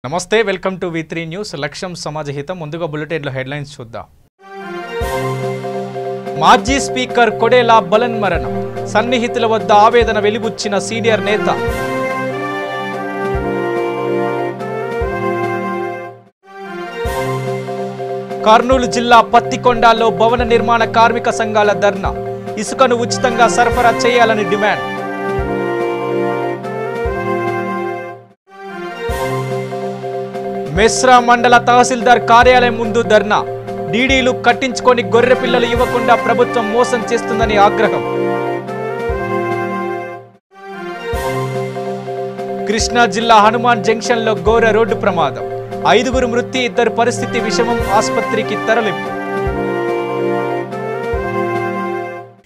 నమస్తే welcome to V3 news లక్ష్యం సమాజహితం ముందుగా బులెటిన్లో హెడ్లైన్స్ చూద్దాం. మాజీ స్పీకర్ కొడేలా బలన్మరణం సన్నిహితుల వద్ద ఆవేదన వెలిబుచ్చిన సీనియర్ నేత. కర్నూలు జిల్లా పత్తికొండలో భవన నిర్మాణ కార్మిక సంఘాల ధర్నా ఇసుకను ఉచితంగా సరఫరా చేయాలని డిమాండ్. మెస్రా మండల తహసీల్దార్ కార్యాలయం ముందు ధర్నా డీడీలు కట్టించుకొని గొర్రె పిల్లలు ఇవ్వకుండా ప్రభుత్వం మోసం చేస్తుందని ఆగ్రహం. కృష్ణా జిల్లా హనుమాన్ జంక్షన్ లో ఘోర రోడ్డు ప్రమాదం 5 మృతి 2 పరిస్థితి విషమం ఆసుపత్రికి తరలింపు.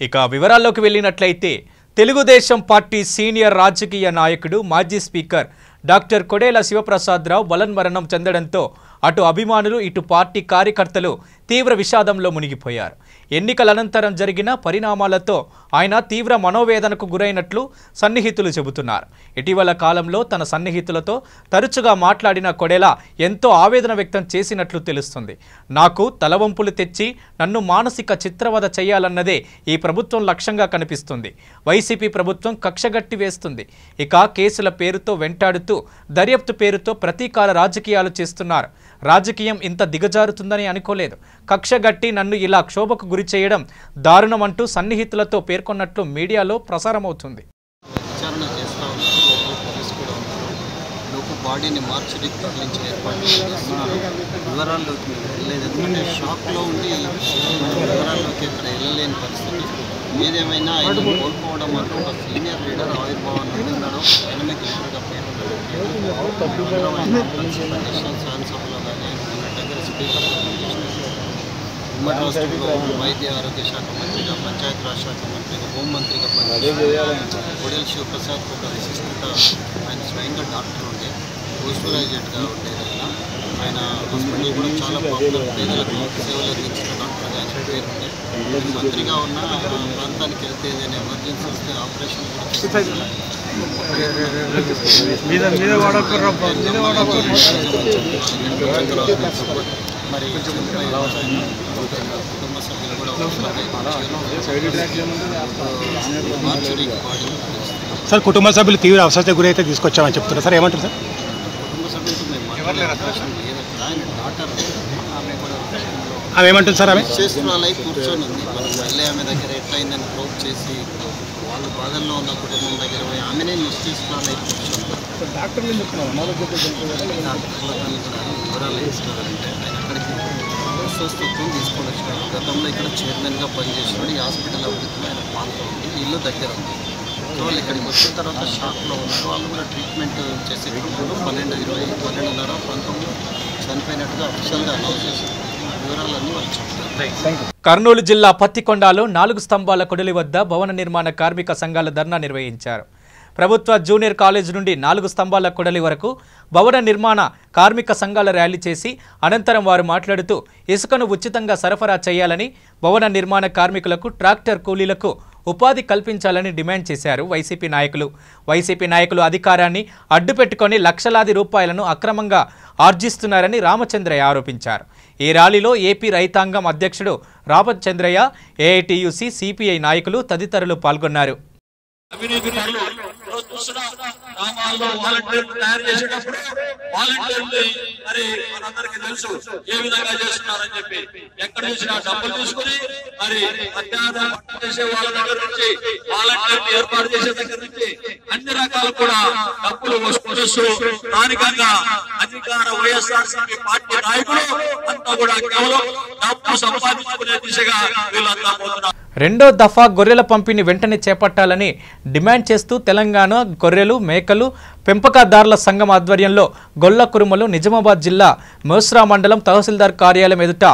ఇక వివరాల్లోకి వెళ్ళినట్లయితే తెలుగుదేశం పార్టీ సీనియర్ రాజకీయ నాయకుడు మాజీ స్పీకర్ డాక్టర్ కొడేల శివప్రసాదరావు బలన్మరణం చెందడంతో అటు అభిమానులు ఇటు పార్టీ కార్యకర్తలు తీవ్ర విషాదంలో మునిగిపోయారు. ఎన్నికల అనంతరం జరిగిన పరిణామాలతో ఆయన తీవ్ర మనోవేదనకు గురైనట్లు సన్నిహితులు చెబుతున్నారు. ఇటీవల కాలంలో తన సన్నిహితులతో తరచుగా మాట్లాడిన కొడేల ఎంతో ఆవేదన వ్యక్తం చేసినట్లు తెలుస్తుంది. నాకు తలవంపులు తెచ్చి నన్ను మానసిక చిత్రవద చేయాలన్నదే ఈ ప్రభుత్వం లక్ష్యంగా కనిపిస్తుంది. వైసీపీ ప్రభుత్వం కక్షగట్టి వేస్తుంది. ఇక కేసుల పేరుతో వెంటాడుతూ దర్యాప్తు పేరుతో ప్రతీకార రాజకీయాలు చేస్తున్నారు. రాజకీయం ఇంత దిగజారుతుందని అనుకోలేదు. కక్షగట్టి నన్ను ఇలా క్షోభకు గురి చేయడం దారుణమంటూ సన్నిహితులతో పేర్కొన్నట్లు మీడియాలో ప్రసారమవుతుంది. బాడీని మార్చడానికి తరలించి ఏర్పాటు చేస్తున్నారు. వివరాల్లోకి వెళ్ళలేదంటే షాక్లో ఉండి వివరాల్లోకి ఇక్కడ వెళ్ళలేని పరిస్థితి. ఏదేమైనా ఆయన కోల్పోవడం మాత్రం ఒక సీనియర్ లీడర్ ఆవిర్భావాన్ని అందించడం ఎనిమిది లీడర్గా పేరు నేషనల్ శాసనసభలో కానీ దగ్గర స్పీకర్ ఉమ్మడి రాష్ట్రంలో వైద్య ఆరోగ్య శాఖ మంత్రిగా, పంచాయతీరాజ్ శాఖ మంత్రిగా, హోంమంత్రిగా పనిచేసిన కొడేల శివప్రసాద్ ఒక విశిష్టత. ఆయన స్వయంగా డాక్టర్ ఉండే, పోస్ట్ గ్రాడ్యుయేట్గా ఉండేది. ఆయన హాస్పిటల్ కూడా చాలా పాపులర్, పేదలకు సేవలు అందించిన డాక్టర్గా ఆయన పేరు ఉండే. మంత్రిగా ఉన్న ప్రాంతానికి వెళ్తే ఏదైనా ఎమర్జెన్సీ వస్తే ఆపరేషన్ కూడా మరి కుటుంబ సభ్యులు కూడా సార్ కుటుంబ సభ్యులు తీవ్ర అవసరత గురైతే తీసుకొచ్చామని చెప్తున్నారు సార్, ఏమంటారు సార్? కుటుంబ సభ్యులతో మేము ఆయన డాక్టర్ ఆమె కూడా ఆమె ఏమంటుంది సార్? ఆమె చేస్తున్న కూర్చొని ఉంది. మనం వెళ్ళి ఆమె దగ్గర ఎట్లయిందని ప్రోక్ చేసి వాళ్ళు బాధల్లో ఉన్న కుటుంబం దగ్గర పోయి ఆమెనే నిశ్చయిస్తున్న కూర్చొని డాక్టర్లు వివరాలు ఇస్తున్నారంటే ఆయన అక్కడికి స్వస్థత్వం తీసుకొని వచ్చినాడు. గతంలో ఇక్కడ చైర్మన్గా పనిచేసినాడు. ఈ హాస్పిటల్ అభివృద్ధిలో ఆయన పాత్ర ఉంది. ఇల్లు దగ్గర ఉంది. సో వాళ్ళు ఇక్కడికి వచ్చిన తర్వాత షాక్లో ఉన్నారు. వాళ్ళు కూడా ట్రీట్మెంట్ చేసేటప్పుడు 12:30 19 చనిపోయినట్టుగా అఫీషియల్గా అనౌన్స్ చేశారు. వివరాలన్నీ వాళ్ళు చెప్తారు. కర్నూలు జిల్లా పత్తికొండలో 4 స్తంభాల కొడలి వద్ద భవన నిర్మాణ కార్మిక సంఘాల ధర్నా నిర్వహించారు. ప్రభుత్వ జూనియర్ కాలేజ్ నుండి 4 స్తంభాల కొడలి వరకు భవన నిర్మాణ కార్మిక సంఘాల ర్యాలీ చేసి అనంతరం వారు మాట్లాడుతూ ఇసుకను ఉచితంగా సరఫరా చేయాలని, భవన నిర్మాణ కార్మికులకు ట్రాక్టర్ కూలీలకు ఉపాధి కల్పించాలని డిమాండ్ చేశారు. వైసీపీ నాయకులు అధికారాన్ని అడ్డుపెట్టుకొని లక్షలాది రూపాయలను అక్రమంగా ఆర్జిస్తున్నారని రామచంద్రయ్య ఆరోపించారు. ఈ ర్యాలీలో ఏపీ రైతాంగం అధ్యక్షుడు రామచంద్రయ్య, ఏఐటీయూసీ, సిపిఐ నాయకులు తదితరులు పాల్గొన్నారు. గ్రామాల్లో వాలంటీర్లు తయారు చేసేటప్పుడు వాలంటీర్లు మరి మనందరికీ తెలుసు ఏ విధంగా చేస్తున్నారని చెప్పి ఎక్కడ చూసినా డబ్బులు తీసుకుని మరి మధ్యాహ్నం చేసే వాళ్ళ దగ్గర నుంచి వాలంటీర్లు ఏర్పాటు చేసే దగ్గర నుంచి అన్ని రకాలు కూడా డబ్బులు వస్తూ స్థానికంగా అధికార వైఎస్ఆర్సీపీ పార్టీ నాయకులు అంతా కూడా కేవలం డబ్బు సంపాదించుకునే దిశగా వీళ్ళంతా పోతున్నారు. రెండో దఫా గొర్రెల పంపిణీ వెంటనే చేపట్టాలని డిమాండ్ చేస్తూ తెలంగాణ గొర్రెలు మేకలు పెంపకదారుల సంఘం ఆధ్వర్యంలో గొల్లకురుమలు నిజామాబాద్ జిల్లా మెస్రా మండలం తహసీల్దార్ కార్యాలయం ఎదుట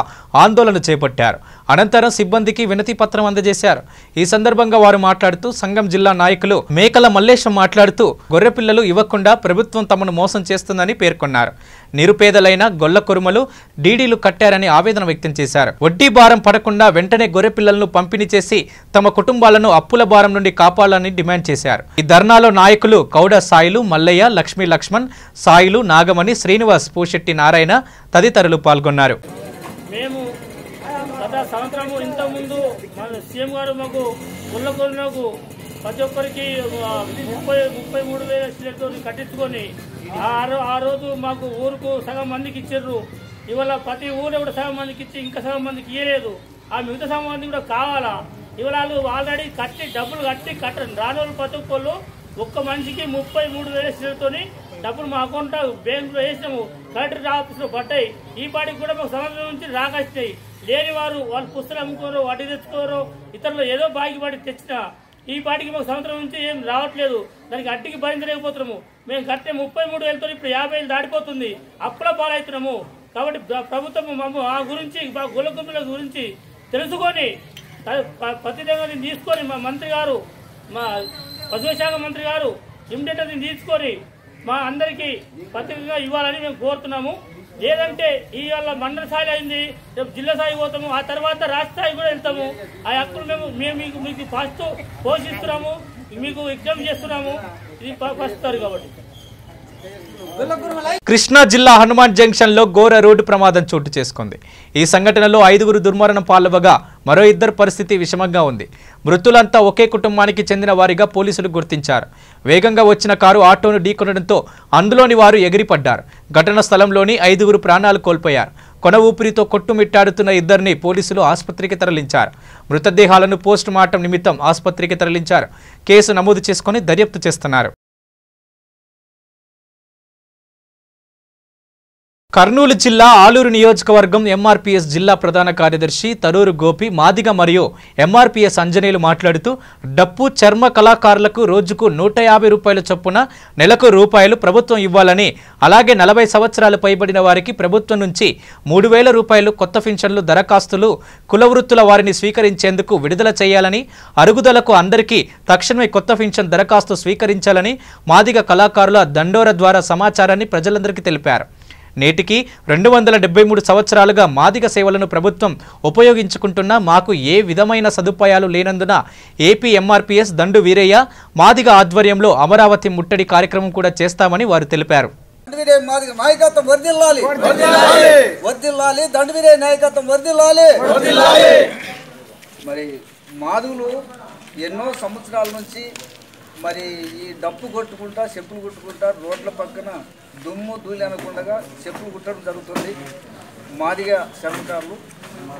ఆందోళన చేపట్టారు. అనంతరం సిబ్బందికి వినతి పత్రం అందజేశారు. ఈ సందర్భంగా వారు మాట్లాడుతూ సంఘం జిల్లా నాయకులు మేకల మల్లేశం మాట్లాడుతూ గొర్రె పిల్లలు ఇవ్వకుండా ప్రభుత్వం తమను మోసం చేస్తుందని పేర్కొన్నారు. నిరుపేదలైన గొల్లకురుమలు డీడీలు కట్టారని ఆవేదన వ్యక్తం చేశారు. వడ్డీ భారం పడకుండా వెంటనే గొర్రె పిల్లలను పంపిణీ చేసి తమ కుటుంబాలను అప్పుల భారం నుండి కాపాడాలని డిమాండ్ చేశారు. ఈ ధర్నాలో నాయకులు కౌడ సాయిలు, మల్లయ్య, లక్ష్మీ లక్ష్మణ్, సాయిలు, నాగమణి, శ్రీనివాస్, పూశెట్టి నారాయణ తదితరులు పాల్గొన్నారు. మేము గత సంవత్సరము ఇంతకుముందు మన సీఎం గారు మాకు గుళ్ళకొల్లకు ప్రతి ఒక్కరికి 33,000 స్లేట్తో కట్టించుకొని ఆ రోజు మాకు ఊరుకు సగం మందికి ఇచ్చారు. ఇవాళ ప్రతి ఊరు కూడా సగం మందికి ఇచ్చి ఇంకా సగం మందికి ఇవ్వలేదు. ఆ మిగతా సగం మందికి కూడా కావాలా. ఇవాళ ఆల్రెడీ డబ్బులు కట్టండి రానోళ్ళు ప్రతి ఒక్కళ్ళు ఒక్క మనిషికి 33,000 స్లేట్తో డబ్బులు మా అకౌంట్ బ్యాంకులో వేసినాము. కలెక్టర్ ఆఫీస్లో పడ్డాయి. ఈ పాటికి కూడా మాకు సంవత్సరం నుంచి రాకొచ్చినాయి. లేని వారు వాళ్ళు పుస్తకాలు అమ్ముకోరు, వడ్డీ తెచ్చుకోరు, ఇతరులు ఏదో బాగిపడి తెచ్చినా ఈ పాటికి మాకు సంవత్సరం నుంచి ఏం రావట్లేదు. దానికి అడ్డికి భరించలేకపోతున్నాము. మేము కట్టే 33,000తో ఇప్పుడు 50,000 దాటిపోతుంది. అప్పుల పాలవుతున్నాము. కాబట్టి ప్రభుత్వం ఆ గురించి మా గుళ్ళకుమ్మల గురించి తెలుసుకొని ప్రతిదీ తీసుకొని మా మంత్రి గారు, మా పశుశాఖ మంత్రి గారు ఇమ్మీడియట్ అది తీసుకొని మా అందరికీ పత్రికగా ఇవ్వాలని మేము కోరుతున్నాము. లేదంటే ఇవాళ మండల స్థాయి అయింది, రేపు జిల్లా స్థాయి పోతాము, ఆ తర్వాత రాష్ట్ర స్థాయి కూడా వెళ్తాము. ఆ హక్కులు మేము మీకు ఫస్ట్ పోషిస్తున్నాము, మీకు ఎగ్జామ్ చేస్తున్నాము. ఇది పరుస్తారు కాబట్టి. కృష్ణా జిల్లా హనుమాన్ జంక్షన్ లో ఘోర రోడ్డు ప్రమాదం చోటు చేసుకుంది. ఈ సంఘటనలో 5 దుర్మరణం పాల్వగా మరో 2 పరిస్థితి విషమంగా ఉంది. మృతులంతా ఒకే కుటుంబానికి చెందిన వారిగా పోలీసులు గుర్తించారు. వేగంగా వచ్చిన కారు ఆటోను ఢీకొనడంతో అందులోని వారు ఎగిరిపడ్డారు. ఘటనా స్థలంలోని 5 ప్రాణాలు కోల్పోయారు. కొన ఊపిరితో కొట్టుమిట్టాడుతున్న 2 పోలీసులు ఆసుపత్రికి తరలించారు. మృతదేహాలను పోస్ట్ మార్టం నిమిత్తం ఆసుపత్రికి తరలించారు. కేసు నమోదు చేసుకుని దర్యాప్తు చేస్తున్నారు. కర్నూలు జిల్లా ఆలూరు నియోజకవర్గం ఎంఆర్పీఎస్ జిల్లా ప్రధాన కార్యదర్శి తరూరు గోపి మాదిగ మరియు ఎంఆర్పీఎస్ అంజనేయులు మాట్లాడుతూ డప్పు చర్మ కళాకారులకు రోజుకు 150 రూపాయల చొప్పున నెలకు రూపాయలు ప్రభుత్వం ఇవ్వాలని, అలాగే 40 సంవత్సరాలు పైబడిన వారికి ప్రభుత్వం నుంచి 3,000 రూపాయలు కొత్త పింఛన్లు దరఖాస్తులు కులవృత్తుల వారిని స్వీకరించేందుకు విడుదల చేయాలని, అరుగుదలకు అందరికీ తక్షణమే కొత్త పింఛన్ దరఖాస్తు స్వీకరించాలని మాదిగ కళాకారుల దండోర ద్వారా సమాచారాన్ని ప్రజలందరికీ తెలిపారు. నేటికి 273 సంవత్సరాలుగా మాదిగ సేవలను ప్రభుత్వం ఉపయోగించుకుంటున్నా మాకు ఏ విధమైన సదుపాయాలు లేనందున ఏపీ ఎంఆర్పీఎస్ దండు వీరయ్య మాదిగ ఆధ్వర్యంలో అమరావతి ముట్టడి కార్యక్రమం కూడా చేస్తామని వారు తెలిపారు. నాయకత్వం వర్ధిల్లాలి, దండువీరే నాయకత్వం వర్ధిల్లాలి. మరి మాదిగులు ఎన్నో సంవత్సరాల నుంచి మరి ఈ డప్పు కొట్టుకుంటా చెప్పులు కొట్టుకుంటా రోడ్ల పక్కన దుమ్ము ధూళి అనకుండా చెప్పులు కుట్టడం జరుగుతుంది. మాదిగా శ్రమకారులు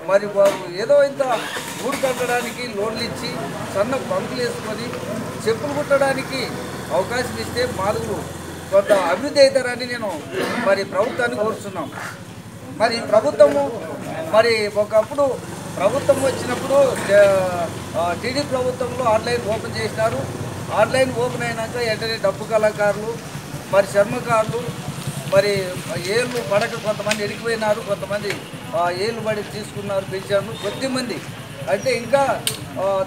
మరి వారు ఏదో ఇంత ఊరు కట్టడానికి లోన్లు ఇచ్చి సన్న బంకులు వేసుకొని చెప్పులు కుట్టడానికి అవకాశం ఇస్తే మాదిగులు కొంత అభివృద్ధి అవుతారని నేను మరి ప్రభుత్వాన్ని కోరుతున్నాం. మరి ప్రభుత్వము మరి ఒకప్పుడు ప్రభుత్వం వచ్చినప్పుడు టీడీ ప్రభుత్వంలో ఆన్లైన్ ఓపెన్ చేసినారు. ఆన్లైన్ ఓపెన్ అయినాక వెంటనే డప్పు కళాకారులు మరి చర్మకారులు మరి ఏళ్ళు పడక కొంతమంది ఎడికిపోయినారు, కొంతమంది ఏళ్ళు పడి తీసుకున్నారు పెంచారు. కొద్దిమంది అంటే ఇంకా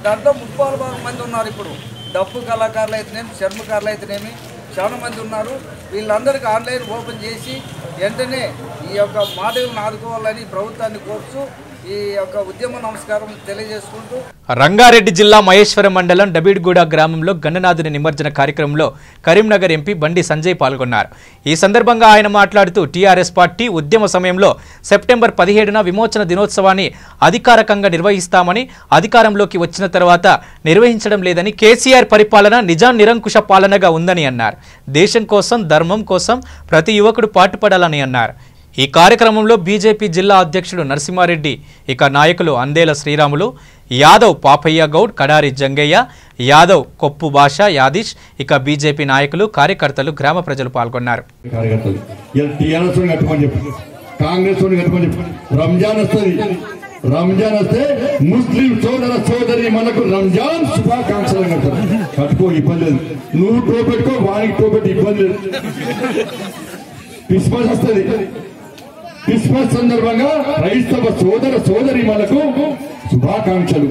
దాంట్లో 30 మంది ఉన్నారు. ఇప్పుడు డప్పు కళాకారులు అయితేనేమి చర్మకారులు అయితేనేమి చాలా మంది ఉన్నారు. వీళ్ళందరికీ ఆన్లైన్ ఓపెన్ చేసి వెంటనే ఈ యొక్క మాదిగలను ఆదుకోవాలని ప్రభుత్వాన్ని కోరుతూ ఈ యొక్క ఉద్యమ నమస్కారం తెలియజేసుకుంటూ రంగారెడ్డి జిల్లా మహేశ్వరం మండలం డబీడ్గూడ గ్రామంలో గణనాథుని నిమజ్జన కార్యక్రమంలో కరీంనగర్ ఎంపీ బండి సంజయ్ పాల్గొన్నారు. ఈ సందర్భంగా ఆయన మాట్లాడుతూ టీఆర్ఎస్ పార్టీ ఉద్యమ సమయంలో సెప్టెంబర్ 17న విమోచన దినోత్సవాన్ని అధికారికంగా నిర్వహిస్తామని, అధికారంలోకి వచ్చిన తర్వాత నిర్వహించడం లేదని, కేసీఆర్ పరిపాలన నిరంకుశ పాలనగా ఉందని అన్నారు. దేశం కోసం ధర్మం కోసం ప్రతి యువకుడు పాటుపడాలని అన్నారు. ఈ కార్యక్రమంలో బీజేపీ జిల్లా అధ్యక్షుడు నరసింహారెడ్డి, ఇక నాయకులు అందేల శ్రీరాములు, యాదవ్ పాపయ్య గౌడ్, కడారి జంగయ్య యాదవ్, కొప్పు భాష యాదీష్, ఇక బీజేపీ నాయకులు కార్యకర్తలు గ్రామ ప్రజలు పాల్గొన్నారు. రంజాన్ వస్తే ముస్లిం సోదర సోదరి మనకు రంజాన్ శుభాకాంక్షలు కట్టుకో, ఇబ్బంది లేదు. నువ్వు టోపెట్టుకో, వానికి టోపెట్టి ఇబ్బంది లేదు. క్రిస్మస్ వస్తుంది. క్రిస్మస్ సందర్భంగా క్రైస్తవ సోదర సోదరి మనకు శుభాకాంక్షలు.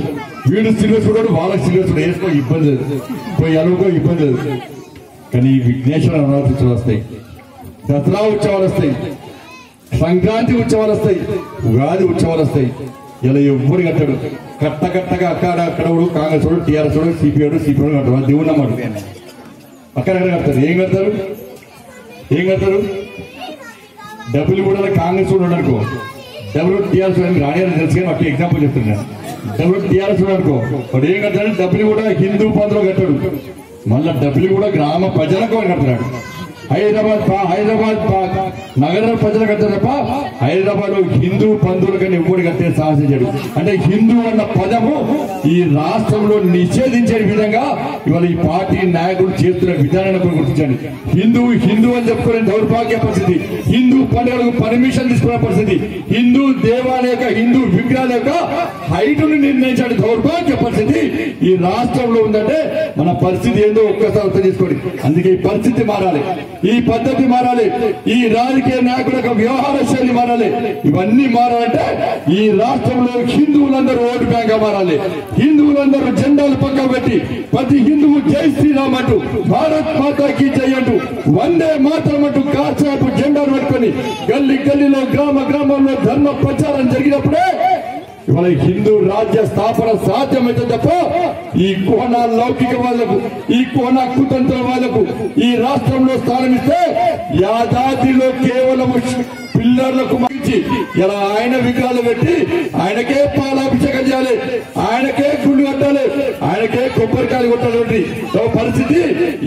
వీడు సిల్వసుడు వాళ్ళకి సిల్వసుడు వేసుకో, ఇబ్బంది లేదు. పోయి అనుకో, ఇబ్బంది లేదు. కానీ విఘ్నేశ్వర నవరాత్రులు వస్తాయి, దసరా ఉత్సవాలు వస్తాయి, సంక్రాంతి ఉత్సవాలు వస్తాయి, ఉగాది ఉత్సవాలు వస్తాయి. ఇలా ఎవ్వరు కట్టాడు కట్టగా అక్కడ కాంగ్రెస్ వాడు, టీఆర్ఎస్ వాడు, సిపిఐ కట్టడు. దేవుడు నమ్మడు. అక్కడెక్కడ కడతారు? ఏం కడతారు? డబ్బులు కూడా కాంగ్రెస్ కూడా అనుకో, డబ్బులు టీఆర్ఎస్ రాణియాలని తెలుసు కానీ అక్కడ ఎగ్జాంపుల్ చెప్తున్నాను. డబ్బులు టీఆర్ఎస్ అనుకో, వాడు ఏం కడతాడు? డబ్బులు కూడా హిందూ పందులు కట్టాడు, మళ్ళా డబ్బులు కూడా గ్రామ ప్రజలకు కడుతున్నాడు. హైదరాబాద్ నగర ప్రజలు కట్టారు తప్ప హైదరాబాద్ హిందూ పందువులకని ఎప్పుడు కట్టే సాహసించాడు. అంటే హిందూ అన్న పదము ఈ రాష్ట్రంలో నిషేధించే విధంగా ఇవాళ ఈ పార్టీ నాయకులు చేస్తున్న విధానాన్ని గుర్తించండి. హిందూ అని చెప్పుకునే దౌర్భాగ్య పరిస్థితి, హిందూ పండుగలకు పర్మిషన్ తీసుకునే పరిస్థితి, హిందూ దేవాలయ యొక్క హిందూ విగ్రహాల యొక్క హైటును నిర్ణయించే దౌర్భాగ్య పరిస్థితి ఈ రాష్ట్రంలో ఉందంటే మన పరిస్థితి ఏందో ఒక్కసారి అర్థం చేసుకోండి. అందుకే ఈ పరిస్థితి మారాలి, ఈ పద్ధతి మారాలి, ఈ రాజకీయ నాయకుల యొక్క వ్యవహార శైలి మారాలి. ఇవన్నీ మారాలంటే ఈ రాష్ట్రంలో హిందువులందరూ ఓటు బ్యాంక్ గా మారాలి. హిందువులందరూ జెండాలు పక్క పెట్టి ప్రతి హిందువు జై శ్రీరామ్ అంటూ, భారత్ మాతాకి జై అంటూ, వందే మాతరం అంటూ కాసేపు జెండాలు పట్టుకొని గల్లీలో గ్రామంలో ధర్మ ప్రచారం జరిగినప్పుడే ఇవాళ హిందూ రాజ్య స్థాపన సాధ్యమైతే తప్ప ఈ కోన లౌకిక వాళ్లకు, ఈ కోన కుతంత్ర వాళ్లకు ఈ రాష్ట్రంలో స్థానం ఇస్తే యాదాద్రిలో కేవలం పిల్లర్లకు మంచి ఇలా ఆయన విగ్రహాలు పెట్టి ఆయనకే పాలాభిషేకం చేయాలి, ఆయనకే గుళ్ళు కట్టాలి, ఆయనకే కొబ్బరికాయలు కొట్టాలి పరిస్థితి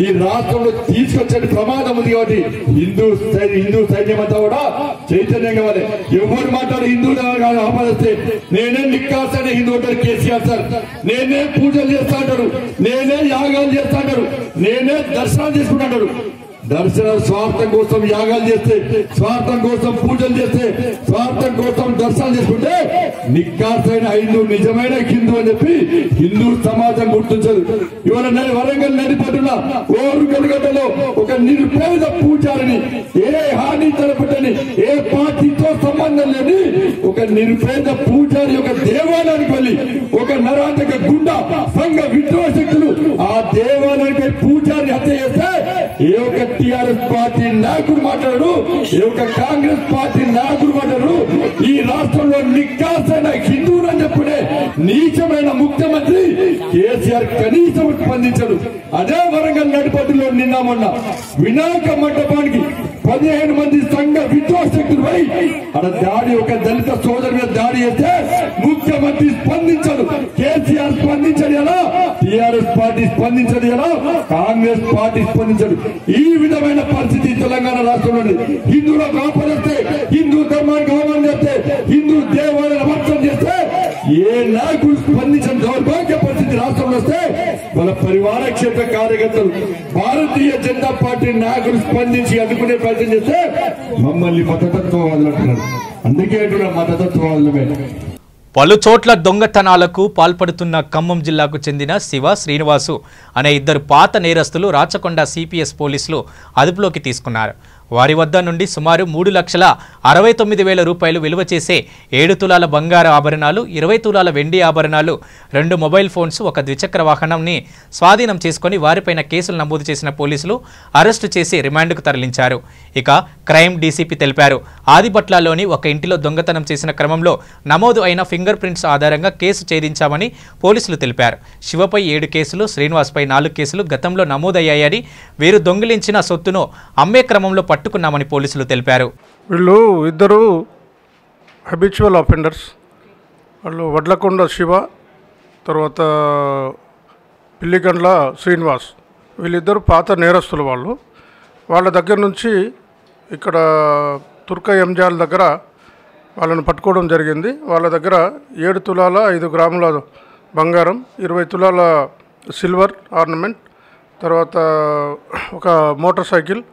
ఈ రాష్ట్రంలో తీసుకొచ్చే ప్రమాదం ఉంది. కాబట్టి హిందూ సైన్యం అంతా కూడా చైతన్యం కావాలి. ఎవరు మాట్లాడు హిందువులు ఆపాదిస్తే నేనే నిక్కాసైన హిందూ అంటారు కేసీఆర్ సార్, నేనే పూజలు చేస్తా అంటారు, నేనే యాగాలు చేస్తా అంటారు, నేనే దర్శనాలు చేసుకుంటాడు. దర్శనం స్వార్థం కోసం యాగాలు చేస్తే, స్వార్థం కోసం పూజలు చేస్తే, స్వార్థం కోసం దర్శనం చేసుకుంటే నిక్కాసైన హిందూ, నిజమైన హిందూ అని చెప్పి హిందూ సమాజం గుర్తించదు. ఇవాళ వరంగల్ నడిపట్టున ఓరుగల్గడ్డలో ఒక నిరుపేద పూజారిని, ఏ హాని తలపెట్టని, ఏ పార్టీతో సంబంధం లేని ఒక నిరుపేద పూజారి యొక్క దేవాలయానికి వెళ్ళి ఒక నరాటక గుండా సంఘ విద్రోహశక్తులు ఆ దేవాలయానికి పూజారి హత్య చేస్తే ఏ ఒక టిఆర్ఎస్ పార్టీ నాయకుడు మాట్లాడు, ఏ ఒక కాంగ్రెస్ పార్టీ నాయకుడు మాట్లాడు. ఈ రాష్ట్రంలో నిక్కాసైన హిందువులు అని చెప్పుకునే నీచమైన ముఖ్యమంత్రి కేసీఆర్ కనీసం స్పందించడు. అదే వరంగల్ నడిపట్టులో నిన్న మొన్న వినాయక మండపానికి 15 మంది సంఘ విద్రోహశక్తులు పోయి అక్కడ దాడి, ఒక దళిత సోదరు మీద దాడి చేస్తే ముఖ్యమంత్రి స్పందించడు, కేసీఆర్ స్పందించడు. ఎలా టిఆర్ఎస్ పార్టీ స్పందించదు, ఎలా కాంగ్రెస్ పార్టీ స్పందించడు. ఈ విధమైన పరిస్థితి తెలంగాణ రాష్ట్రంలో హిందువులకు ఆపదిస్తే, హిందూ ధర్మానికి అవమానం చేస్తే, హిందూ దేవాలయాన్ని అమర్చం చేస్తే ఏ నాయకులు స్పందించిన దౌర్భాగ్య పరిస్థితి రాష్ట్రంలో వస్తే వాళ్ళ పరివార క్షేత్ర కార్యకర్తలు, భారతీయ జనతా పార్టీ నాయకులు స్పందించి అందుకునే ప్రయత్నం చేస్తే మమ్మల్ని మతతత్వవాదులు అంటున్నారు. అందుకే మతతత్వవాదులమే. పలు చోట్ల దొంగతనాలకు పాల్పడుతున్న ఖమ్మం జిల్లాకు చెందిన శివ, శ్రీనివాసు అనే ఇద్దరు పాత నేరస్తులు రాచకొండ సిపిఎస్ పోలీసులు అదుపులోకి తీసుకున్నారు. వారి వద్ద నుండి సుమారు 3,69,000 రూపాయలు విలువ చేసే 7 తులాల బంగారు ఆభరణాలు, 20 తులాల వెండి ఆభరణాలు, 2 మొబైల్ ఫోన్స్, ఒక ద్విచక్ర వాహనాన్ని స్వాధీనం చేసుకుని వారిపైన కేసులు నమోదు చేసిన పోలీసులు అరెస్టు చేసి రిమాండ్కు తరలించారు. ఇక క్రైమ్ డీసీపీ తెలిపారు, ఆదిబట్లలోని ఒక ఇంటిలో దొంగతనం చేసిన క్రమంలో నమోదు అయిన ఫింగర్ ప్రింట్స్ ఆధారంగా కేసు ఛేదించామని పోలీసులు తెలిపారు. శివపై 7 కేసులు, శ్రీనివాస్పై 4 కేసులు గతంలో నమోదయ్యాయని, వీరు దొంగిలించిన సొత్తును అమ్మే క్రమంలో పట్టుకున్నామని పోలీసులు తెలిపారు. వీళ్ళు ఇద్దరు హ్యాబిచువల్ అఫెండర్స్. వాళ్ళు వడ్లకొండ శివ, తర్వాత పిల్లిగండ్ల శ్రీనివాస్, వీళ్ళిద్దరు పాత నేరస్తులు. వాళ్ళ దగ్గర నుంచి ఇక్కడ తుర్క ఎంజాల్ దగ్గర వాళ్ళని పట్టుకోవడం జరిగింది. వాళ్ళ దగ్గర 7 తులాల 5 గ్రాముల బంగారం, 20 తులాల సిల్వర్ ఆర్నమెంట్, తర్వాత ఒక మోటార్ సైకిల్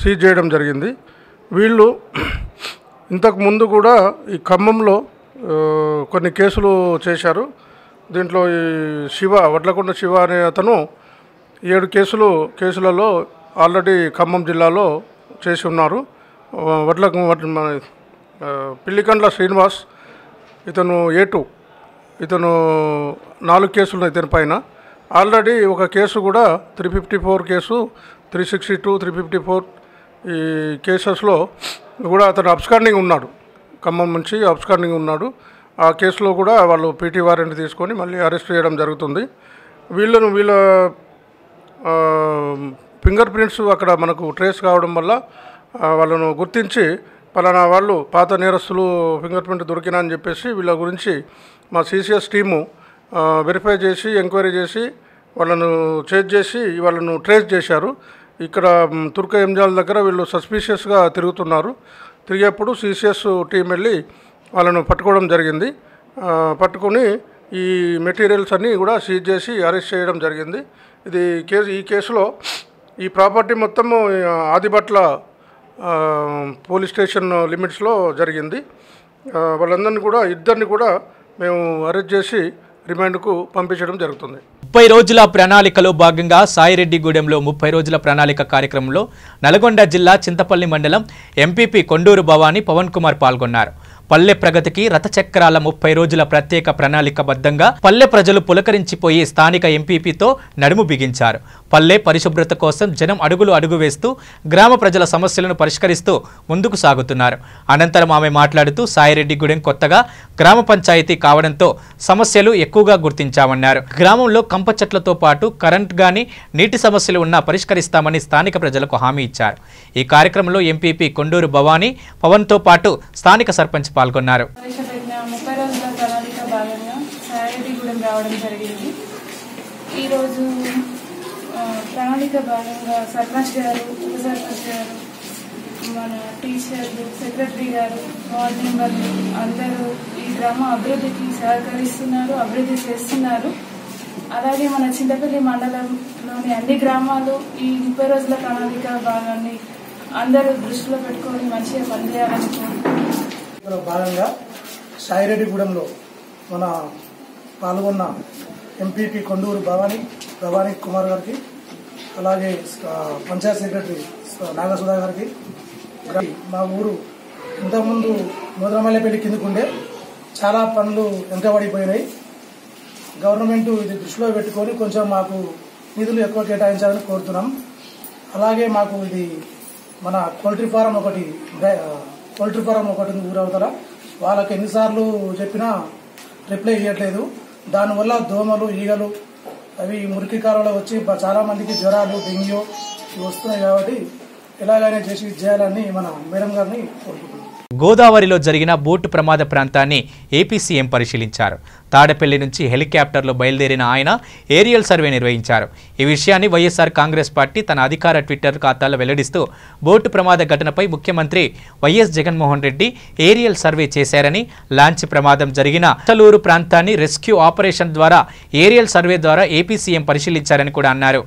సీజ్ చేయడం జరిగింది. వీళ్ళు ఇంతకు ముందు కూడా ఈ ఖమ్మంలో కొన్ని కేసులు చేశారు. దీంట్లో ఈ వడ్లకొండ శివ అనే అతను 7 కేసులలో ఆల్రెడీ ఖమ్మం జిల్లాలో చేసి ఉన్నారు. పిల్లికండ్ల శ్రీనివాస్ ఇతను A2, ఇతను 4 కేసులు ఇతని పైన. ఆల్రెడీ ఒక కేసు కూడా 354 కేసు, 362, 354 ఈ కేసెస్లో కూడా అతను అబ్స్కాండింగ్ ఉన్నాడు. ఖమ్మం నుంచి అబ్స్కాండింగ్ ఉన్నాడు. ఆ కేసులో కూడా వాళ్ళు పీటీ వారెంట్ తీసుకొని మళ్ళీ అరెస్ట్ చేయడం జరుగుతుంది. వీళ్ళ ఫింగర్ ప్రింట్స్ అక్కడ మనకు ట్రేస్ కావడం వల్ల వాళ్ళను గుర్తించి పలానా వాళ్ళు పాత నేరస్తులు ఫింగర్ ప్రింట్ దొరికినా అని చెప్పేసి వీళ్ళ గురించి మా సిసిఎస్ టీము వెరిఫై చేసి ఎంక్వైరీ చేసి వాళ్ళను చేజ్ చేసి వాళ్ళను ట్రేస్ చేశారు. ఇక్కడ తుర్క ఎంజాల్ దగ్గర వీళ్ళు సస్పీషియస్గా తిరుగుతున్నారు. తిరిగేప్పుడు సిసిఎస్ టీం వెళ్ళి వాళ్ళను పట్టుకోవడం జరిగింది. పట్టుకొని ఈ మెటీరియల్స్ అన్నీ కూడా సీజ్ చేసి అరెస్ట్ చేయడం జరిగింది. ఈ కేసులో ఈ ప్రాపర్టీ మొత్తము ఆదిబట్ల పోలీస్ స్టేషన్ లిమిట్స్లో జరిగింది. వాళ్ళందరినీ కూడా ఇద్దరిని కూడా మేము అరెస్ట్ చేసి రిమాండ్కు పంపించడం జరుగుతుంది. 30 రోజుల ప్రణాళికలో భాగంగా సాయిరెడ్డిగూడెంలో 30 రోజుల ప్రణాళిక కార్యక్రమంలో నల్గొండ జిల్లా చింతపల్లి మండలం ఎంపీపీ కొండూరు భవానీ పవన్ కుమార్ పాల్గొన్నారు. పల్లె ప్రగతికి రథచక్రాల 30 రోజుల ప్రత్యేక ప్రణాళికబద్ధంగా పల్లె ప్రజలు పులకరించిపోయి స్థానిక ఎంపీపీతో నడుము బిగించారు. పల్లె పరిశుభ్రత కోసం జనం అడుగు వేస్తూ గ్రామ ప్రజల సమస్యలను పరిష్కరిస్తూ ముందుకు సాగుతున్నారు. అనంతరం ఆమె మాట్లాడుతూ సాయిరెడ్డిగూడెం కొత్తగా గ్రామ పంచాయతీ కావడంతో సమస్యలు ఎక్కువగా గుర్తించామన్నారు. గ్రామంలో కంప చెట్లతో పాటు కరెంట్ గాని నీటి సమస్యలు ఉన్నా పరిష్కరిస్తామని స్థానిక ప్రజలకు హామీ ఇచ్చారు. ఈ కార్యక్రమంలో ఎంపీపీ కొండూరు భవానీ పవన్తో పాటు స్థానిక సర్పంచ్ పాల్గొన్నారు. 30 రోజుల ప్రణాళిక భాగంగా సాయిరెడ్డిగూడెం రావడం జరిగింది. ఈరోజు ప్రణాళిక భాగంగా సర్పంచ్ గారు, ఉప సర్పంచ్ గారు, మన టీచర్లు, సెక్రటరీ గారు, వార్డు మెంబర్లు అందరూ ఈ గ్రామ అభివృద్ధికి సహకరిస్తున్నారు, అభివృద్ధి చేస్తున్నారు. అలాగే మన చింతపల్లి మండలంలోని అన్ని గ్రామాలు ఈ 30 రోజుల ప్రణాళిక భాగాన్ని అందరూ దృష్టిలో పెట్టుకొని మంచిగా పనిచేయాలని కోరుకుంటున్నాను. భాగంగా సాయిరెడ్డిగూడెంలో మన పాల్గొన్న ఎంపీపీ కొండూరు భవానీ కుమార్ గారికి, అలాగే పంచాయత్ సెక్రటరీ నాగసుధా గారికి, మా ఊరు ఇంతకుముందు మోదరమల్లెపల్లి కిందకుండే చాలా పనులు వెనుకబడిపోయినాయి. గవర్నమెంట్ ఇది దృష్టిలో పెట్టుకొని కొంచెం మాకు నిధులు ఎక్కువ కేటాయించాలని కోరుతున్నాం. అలాగే మాకు ఇది మన పౌల్ట్రీ ఫారం ఒకటి ఊరవుతారా వాళ్ళకి ఎన్నిసార్లు చెప్పినా రిప్లై ఇవ్వట్లేదు. దానివల్ల దోమలు, ఈగలు అవి మురికి కాలంలో వచ్చి చాలా మందికి జ్వరాలు, డెంగ్యూ ఇవి వస్తున్నాయి. కాబట్టి ఎలాగైనా చేసి చేయాలని మన మేడం గారిని కోరుకుంటున్నాం. గోదావరిలో జరిగిన బోటు ప్రమాద ప్రాంతాన్ని ఏపీ సీఎం పరిశీలించారు. తాడపల్లి నుంచి హెలికాప్టర్లో బయలుదేరిన ఆయన ఏరియల్ సర్వే నిర్వహించారు. ఈ విషయాన్ని వైఎస్ఆర్ కాంగ్రెస్ పార్టీ తన అధికార ట్విట్టర్ ఖాతాలో వెల్లడిస్తూ బోటు ప్రమాద ఘటనపై ముఖ్యమంత్రి YS Jaganmohan Reddy aerial survey చేశారని, లాంచ్ ప్రమాదం జరిగిన అసలూరు ప్రాంతాన్ని రెస్క్యూ ఆపరేషన్ ద్వారా ఏరియల్ సర్వే ద్వారా ఏపీ సీఎం పరిశీలించారని కూడా అన్నారు.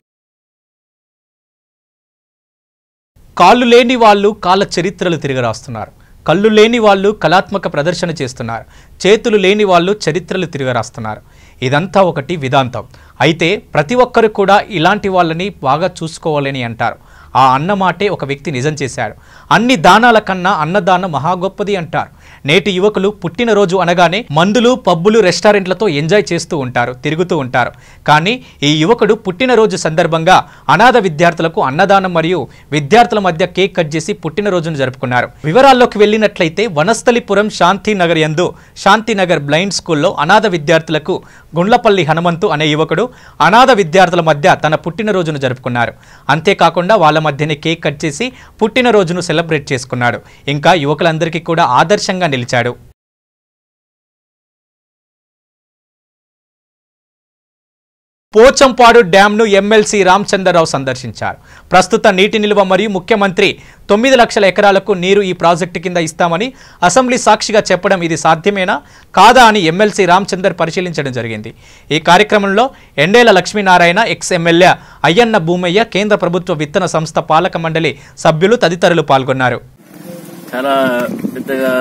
కాళ్ళు లేని వాళ్ళు కాళ్ళ చరిత్రలు తిరగరాస్తున్నారు. కళ్ళు లేని వాళ్ళు కళాత్మక ప్రదర్శన చేస్తున్నారు. చేతులు లేని వాళ్ళు చరిత్రలు తిరగరాస్తున్నారు. ఇదంతా ఒకటి విధాంతం. అయితే ప్రతి ఒక్కరు కూడా ఇలాంటి వాళ్ళని బాగా చూసుకోవాలని అంటారు. ఆ అన్నమాటే ఒక వ్యక్తి నిజం చేశాడు. అన్ని దానాల కన్నా అన్నదానం మహా గొప్పది అంటారు. నేటి యువకులు పుట్టినరోజు అనగానే మందులు, పబ్బులు, రెస్టారెంట్లతో ఎంజాయ్ చేస్తూ ఉంటారు, తిరుగుతూ ఉంటారు. కానీ ఈ యువకుడు పుట్టినరోజు సందర్భంగా అనాథ విద్యార్థులకు అన్నదానం మరియు విద్యార్థుల మధ్య కేక్ కట్ చేసి పుట్టినరోజును జరుపుకున్నారు. వివరాల్లోకి వెళ్ళినట్లయితే వనస్థలిపురం శాంతినగర్ యందు శాంతినగర్ బ్లైండ్ స్కూల్లో అనాథ విద్యార్థులకు గుండ్లపల్లి హనుమంతు అనే యువకుడు అనాథ విద్యార్థుల మధ్య తన పుట్టినరోజును జరుపుకున్నారు. అంతేకాకుండా వాళ్ళ మధ్యనే కేక్ కట్ చేసి పుట్టినరోజును సెలబ్రేట్ చేసుకున్నాడు. ఇంకా యువకులందరికీ కూడా ఆదర్శంగా నిలిచాడు. పోచంపాడు డ్యాంను ఎమ్మెల్సీ రామచంద్రరావు సందర్శించారు. ప్రస్తుత నీటి నిల్వ మరియు ముఖ్యమంత్రి 9 లక్షల ఎకరాలకు నీరు ఈ ప్రాజెక్టు కింద ఇస్తామని అసెంబ్లీ సాక్షిగా చెప్పడం ఇది సాధ్యమేనా కాదా అని ఎమ్మెల్సీ రామచందర్ పరిశీలించడం జరిగింది. ఈ కార్యక్రమంలో ఎండేల లక్ష్మీనారాయణ, ఎక్స్ ఎమ్మెల్యే అయ్యన్న భూమయ్య, కేంద్ర ప్రభుత్వ విత్తన సంస్థ పాలక మండలి సభ్యులు తదితరులు పాల్గొన్నారు. చాలా పెద్దగా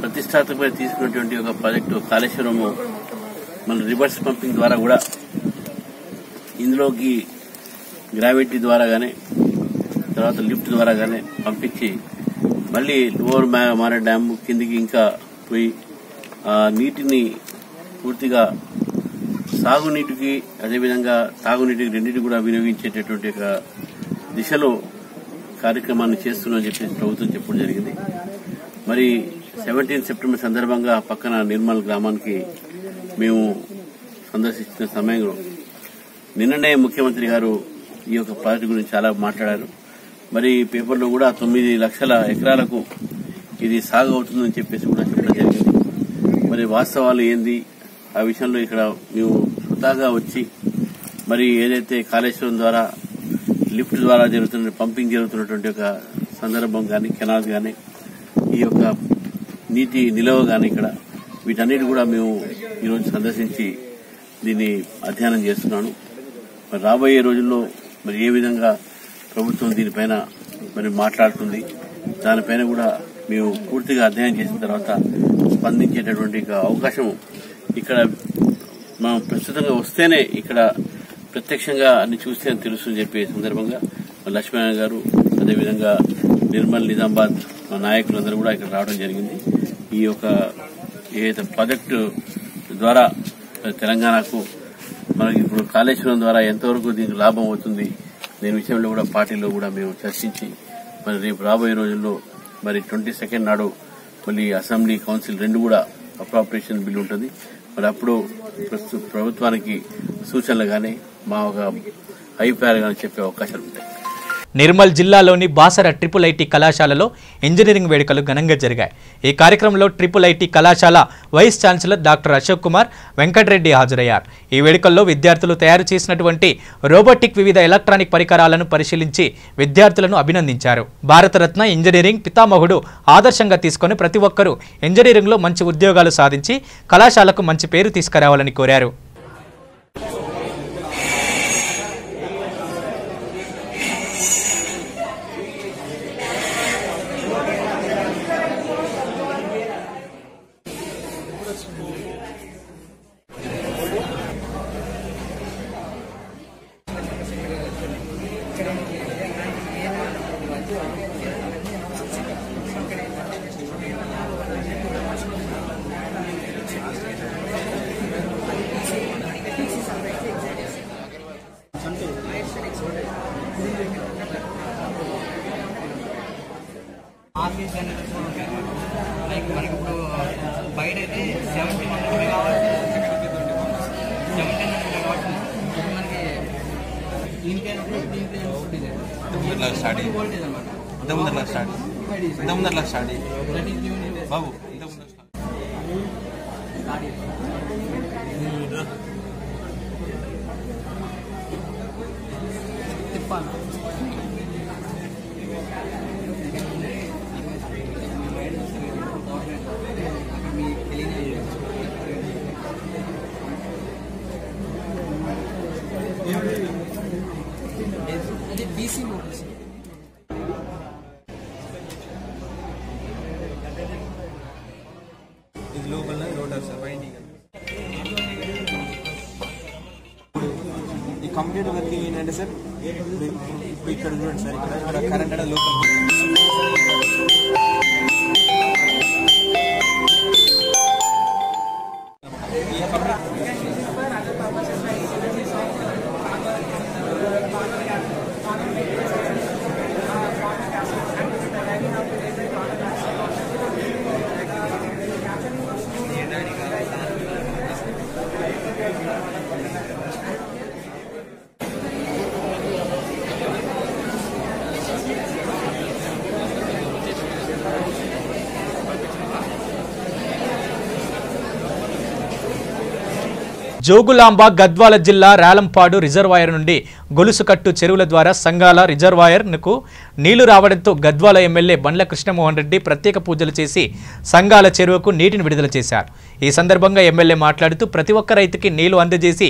ప్రతిష్టాత్మకంగా తీసుకున్నటువంటి ఒక ప్రాజెక్టు కాళేశ్వరము మన రివర్స్ పంపింగ్ ద్వారా కూడా ఇందులోకి గ్రావిటీ ద్వారా కానీ తర్వాత లిఫ్ట్ ద్వారా కానీ పంపించి మళ్ళీ లోవర్ మారే డ్యామ్ కిందికి ఇంకా పోయి ఆ నీటిని పూర్తిగా సాగునీటికి అదేవిధంగా తాగునీటికి రెండింటికి కూడా వినియోగించేటటువంటి ఒక దిశలో కార్యక్రమాన్ని చేస్తున్నామని చెప్పి ప్రభుత్వం చెప్పడం జరిగింది. మరి 17 సెప్టెంబర్ సందర్భంగా పక్కన నిర్మల్ గ్రామానికి మేము సందర్శించిన సమయంలో నిన్ననే ముఖ్యమంత్రి గారు ఈ యొక్క ప్రాజెక్టు గురించి చాలా మాట్లాడారు. మరి పేపర్లో కూడా 9 లక్షల ఎకరాలకు ఇది సాగు అవుతుందని చెప్పేసి కూడా చెప్పడం జరిగింది. మరి వాస్తవాలు ఏంది ఆ విషయంలో ఇక్కడ మేము స్వతహాగా వచ్చి మరి ఏదైతే కాళేశ్వరం ద్వారా లిఫ్ట్ ద్వారా జరుగుతున్న పంపింగ్ జరుగుతున్నటువంటి ఒక సందర్భం కానీ, కెనాల్ కానీ, ఈ యొక్క నీటి నిల్వ కానీ ఇక్కడ వీటన్నిటి కూడా మేము ఈరోజు సందర్శించి దీన్ని అధ్యయనం చేస్తున్నాను. మరి రాబోయే రోజుల్లో మరి ఏ విధంగా ప్రభుత్వం దీనిపైన మరి మాట్లాడుతుంది, దానిపైన కూడా మేము పూర్తిగా అధ్యయనం చేసిన తర్వాత స్పందించేటటువంటి అవకాశం ఇక్కడ మనం ప్రస్తుతంగా వస్తేనే ఇక్కడ ప్రత్యక్షంగా అన్ని చూస్తే తెలుస్తుందని చెప్పే సందర్భంగా లక్ష్మీనారాయణ గారు, అదేవిధంగా నిర్మల్, నిజామాబాద్ నాయకులందరూ కూడా ఇక్కడ రావడం జరిగింది. ఈ యొక్క ఏదైతే ప్రాజెక్టు ద్వారా తెలంగాణకు మనకి ఇప్పుడు కాళేశ్వరం ద్వారా ఎంతవరకు దీనికి లాభం అవుతుంది దీని విషయంలో కూడా పార్టీలో కూడా మేము చర్చించి మరి రేపు రాబోయే రోజుల్లో మరి 22 నాడు మళ్ళీ అసెంబ్లీ, కౌన్సిల్ రెండు కూడా అప్రాప్రియేషన్ బిల్ ఉంటుంది. మరి అప్పుడు ప్రభుత్వానికి సూచనలు కానీ మా ఒక అభిప్రాయాలు కానీ చెప్పే అవకాశాలు ఉంటాయి. నిర్మల్ జిల్లాలోని బాసర ట్రిపుల్ ఐటీ కళాశాలలో ఇంజనీరింగ్ వేడుకలు ఘనంగా జరిగాయి. ఈ కార్యక్రమంలో ట్రిపుల్ ఐటీ కళాశాల vice chancellor doctor Ashok Kumar Venkata Reddy హాజరయ్యారు. ఈ వేడుకల్లో విద్యార్థులు తయారు చేసినటువంటి రోబోటిక్ వివిధ ఎలక్ట్రానిక్ పరికరాలను పరిశీలించి విద్యార్థులను అభినందించారు. భారతరత్న ఇంజనీరింగ్ పితామహుడు ఆదర్శంగా తీసుకుని ప్రతి ఒక్కరూ ఇంజనీరింగ్లో మంచి ఉద్యోగాలు సాధించి కళాశాలకు మంచి పేరు తీసుకురావాలని కోరారు. ఆఫీస్ అనేది లైక్ మనకి ఇప్పుడు బయట అయితే 1700 మెగావాట్స్ 1700 మెగావాట్స్ మనకి దీనికైనప్పుడు దీంట్లో స్టార్ట్ వోల్టేజ్ అనమాట ఇంతకుముందు స్టార్ట్ బాబు తిప్పాలి. అది బీసీ మోడల్స్. ఇది లోపల రోటర్ సార్ వైండింగ్. ఈ కంప్యూటర్ వర్కింగ్ ఏంటంటే సార్ ఇప్పుడు ఇక్కడ చూడండి సార్, ఇక్కడ కరెంట్ అనేది లోపల జోగులాంబ గద్వాల జిల్లా రాలంపాడు రిజర్వాయర్ నుండి గొలుసుకట్టు చెరువుల ద్వారా సంగాల రిజర్వాయర్కు నీళ్లు రావడంతో గద్వాల ఎమ్మెల్యే బండ్ల కృష్ణమోహన్ రెడ్డి ప్రత్యేక పూజలు చేసి సంగాల చెరువుకు నీటిని విడుదల చేశారు. ఈ సందర్భంగా ఎమ్మెల్యే మాట్లాడుతూ ప్రతి ఒక్క రైతుకి నీళ్లు అందజేసి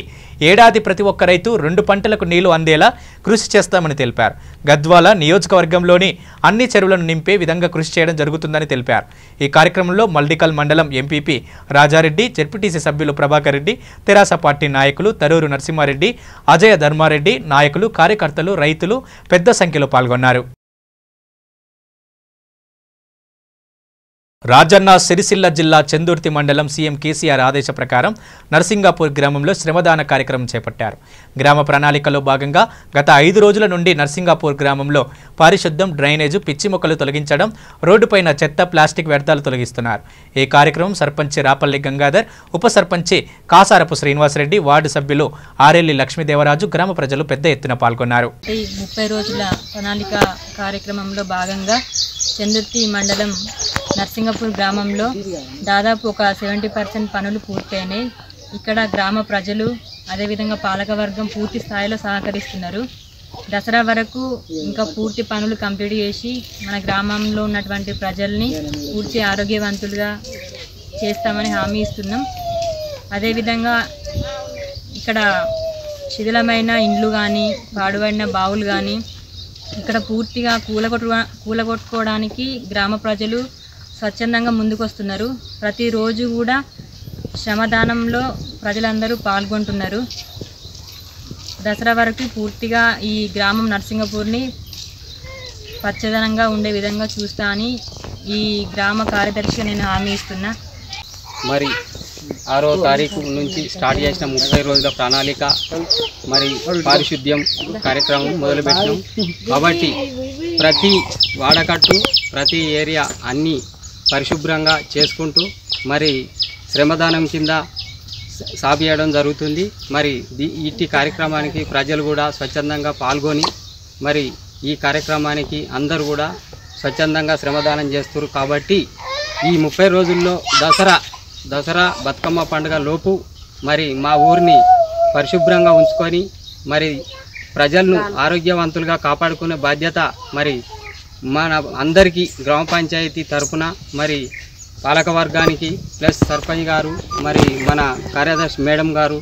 ఏడాది ప్రతి ఒక్క రైతు 2 పంటలకు నీళ్లు అందేలా కృషి చేస్తామని తెలిపారు. గద్వాల నియోజకవర్గంలోని అన్ని చెరువులను నింపే విధంగా కృషి చేయడం జరుగుతుందని తెలిపారు. ఈ కార్యక్రమంలో మల్డికల్ మండలం ఎంపీపీ రాజారెడ్డి, జెడ్పీటీసీ సభ్యులు ప్రభాకర్ రెడ్డి, తెరాస పార్టీ నాయకులు తరూరు నరసింహారెడ్డి, అజయ ధర్మారెడ్డి, నాయకులు, కార్యకర్తలు, రైతులు పెద్ద సంఖ్యలో పాల్గొన్నారు. రాజన్న సిరిసిల్ల జిల్లా చందుర్తి మండలం సీఎం కేసీఆర్ ఆదేశ ప్రకారం నర్సింగాపూర్ గ్రామంలో శ్రమదాన కార్యక్రమం చేపట్టారు. గ్రామ ప్రణాళికలో భాగంగా గత 5 రోజుల నుండి నర్సింగాపూర్ గ్రామంలో పారిశుద్ధ్యం, డ్రైనేజు, పిచ్చి మొక్కలు తొలగించడం, రోడ్డుపైన చెత్త, ప్లాస్టిక్ వ్యర్థాలు తొలగిస్తున్నారు. ఈ కార్యక్రమం సర్పంచి రాపల్లి గంగాధర్, ఉప సర్పంచి కాసారపు శ్రీనివాసరెడ్డి, వార్డు సభ్యులు ఆరెల్లి లక్ష్మీదేవరాజు, గ్రామ ప్రజలు పెద్ద ఎత్తున పాల్గొన్నారు. 30 రోజుల ప్రణాళిక కార్యక్రమంలో భాగంగా చందుర్తి మండలం నర్సింగపూర్ గ్రామంలో దాదాపు ఒక 70% పనులు పూర్తయినాయి. ఇక్కడ గ్రామ ప్రజలు అదేవిధంగా పాలకవర్గం పూర్తి స్థాయిలో సహకరిస్తున్నారు. దసరా వరకు ఇంకా పూర్తి పనులు కంప్లీట్ చేసి మన గ్రామంలో ఉన్నటువంటి ప్రజల్ని పూర్తి ఆరోగ్యవంతులుగా చేస్తామని హామీ ఇస్తున్నాం. అదేవిధంగా ఇక్కడ శిథిలమైన ఇండ్లు కానీ, పాడుబడిన బావులు కానీ ఇక్కడ పూర్తిగా కూలగొట్టుకోవడానికి గ్రామ ప్రజలు స్వచ్ఛందంగా ముందుకొస్తున్నారు. ప్రతిరోజు కూడా శ్రమదానంలో ప్రజలందరూ పాల్గొంటున్నారు. దసరా వరకు పూర్తిగా ఈ గ్రామం నర్సింగపూర్ని పచ్చదనంగా ఉండే విధంగా చూస్తా అని ఈ గ్రామ కార్యదర్శిగా నేను హామీ ఇస్తున్నా. మరి 6వ తారీఖు నుంచి స్టార్ట్ చేసిన 30 రోజుల ప్రణాళిక మరి పారిశుద్ధ్యం కార్యక్రమం మొదలుపెట్టినాం. కాబట్టి ప్రతి వాడకట్టు, ప్రతి ఏరియా అన్నీ పరిశుభ్రంగా చేసుకుంటూ మరి శ్రమదానం కింద సాపియడం జరుగుతుంది. మరి ఇట్టి కార్యక్రమానికి ప్రజలు కూడా స్వచ్ఛందంగా పాల్గొని మరి ఈ కార్యక్రమానికి అందరూ కూడా స్వచ్ఛందంగా శ్రమదానం చేస్తారు. కాబట్టి ఈ 30 రోజుల్లో దసరా బతుకమ్మ పండుగ లోపు మరి మా ఊరిని పరిశుభ్రంగా ఉంచుకొని మరి ప్రజలను ఆరోగ్యవంతులుగా కాపాడుకునే బాధ్యత మరి మన అందరికీ గ్రామ పంచాయతీ తరఫున మరి పాలకవర్గానికి ప్లస్ సర్పంచ్ గారు, మరి మన కార్యదర్శి మేడం గారు,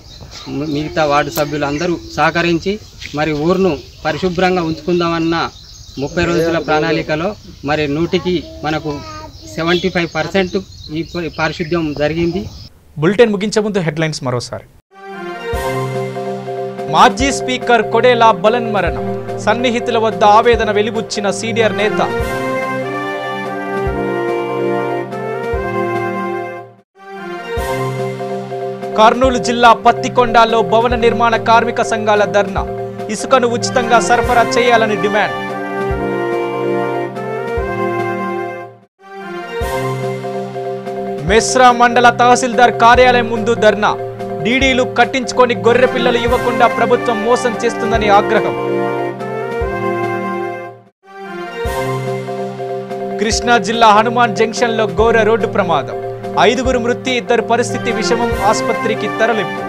మిగతా వార్డు సభ్యులు అందరూ సహకరించి మరి ఊరును పరిశుభ్రంగా ఉంచుకుందామన్న 30 రోజుల ప్రణాళికలో మరి 100కి మనకు 75% ఈ పారిశుద్ధ్యం జరిగింది. బులెటిన్ ముగించే ముందు హెడ్లైన్స్ మరోసారి. మాజీ స్పీకర్ కొడేలా బలన్మరణం, సన్నిహితుల వద్ద ఆవేదన వెలిబుచ్చిన సీనియర్ నేత. కర్నూలు జిల్లా పత్తికొండలో భవన నిర్మాణ కార్మిక సంఘాల ధర్నా, ఇసుకను ఉచితంగా సరఫరా చేయాలని డిమాండ్. మెస్రా మండల తహసీల్దార్ కార్యాలయం ముందు ధర్నా, డీడీలు కట్టించుకొని గొర్రె పిల్లలు ఇవ్వకుండా ప్రభుత్వం మోసం చేస్తుందని ఆగ్రహం. కృష్ణా జిల్లా హనుమాన్ జంక్షన్లో ఘోర రోడ్డు ప్రమాదం, 5గురు మృతి, 2 పరిస్థితి విషమం, ఆసుపత్రికి తరలింపు.